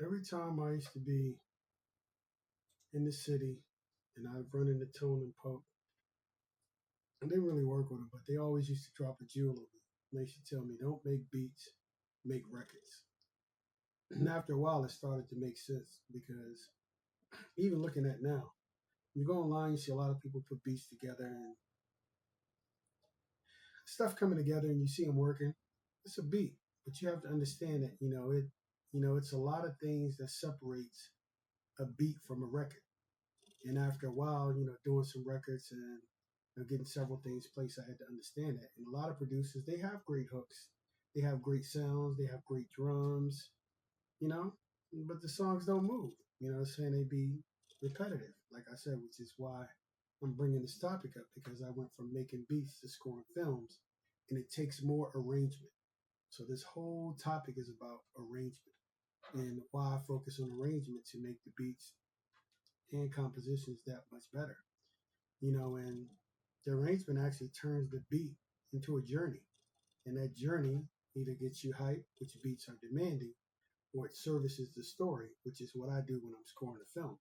Every time I used to be in the city and I'd run into Tone and Poke, I didn't really work with them, but they always used to drop a jewel on me. They used to tell me, don't make beats, make records. And after a while, it started to make sense because even looking at now, you go online, you see a lot of people put beats together and stuff coming together, and you see them working. It's a beat, but you have to understand that it's a lot of things that separates a beat from a record. And after a while, doing some records and getting several things placed, I had to understand that. And a lot of producers, they have great hooks, they have great sounds, they have great drums, you know, but the songs don't move. Saying they be repetitive, like I said, which is why I'm bringing this topic up because I went from making beats to scoring films, and it takes more arrangement. So this whole topic is about arrangement and why I focus on arrangement to make the beats and compositions that much better. And the arrangement actually turns the beat into a journey. And that journey either gets you hype, which beats are demanding, or it services the story, which is what I do when I'm scoring a film.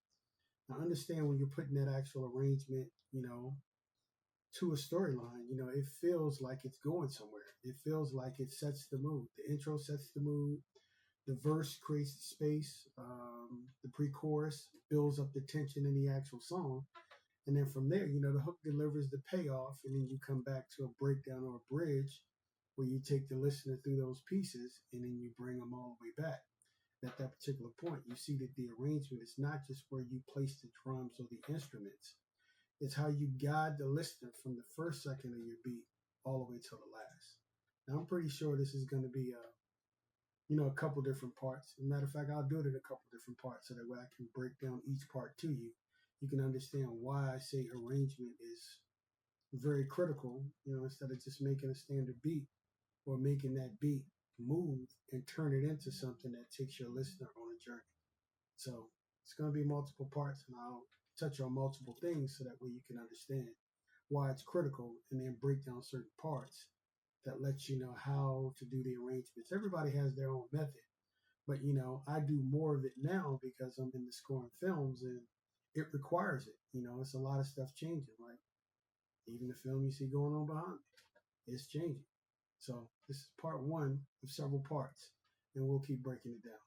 Now, understand when you're putting that actual arrangement, to a storyline, it feels like it's going somewhere. It feels like it sets the mood. The intro sets the mood. The verse creates the space. The pre-chorus builds up the tension in the actual song, and then from there, the hook delivers the payoff, and then you come back to a breakdown or a bridge where you take the listener through those pieces, and then you bring them all the way back. At that particular point, you see that the arrangement is not just where you place the drums or the instruments. It's how you guide the listener from the first second of your beat all the way to the last. Now, I'm pretty sure this is going to be a couple different parts. As a matter of fact, I'll do it in a couple different parts so that way I can break down each part to you. You can understand why I say arrangement is very critical, instead of just making a standard beat or making that beat move and turn it into something that takes your listener on a journey. So it's going to be multiple parts, and I'll touch on multiple things so that way you can understand why it's critical and then break down certain parts that lets you know how to do the arrangements. Everybody has their own method, but I do more of it now because I'm in the scoring films and it requires it. It's a lot of stuff changing. Like even the film you see going on behind me, it's changing. So this is part one of several parts, and we'll keep breaking it down.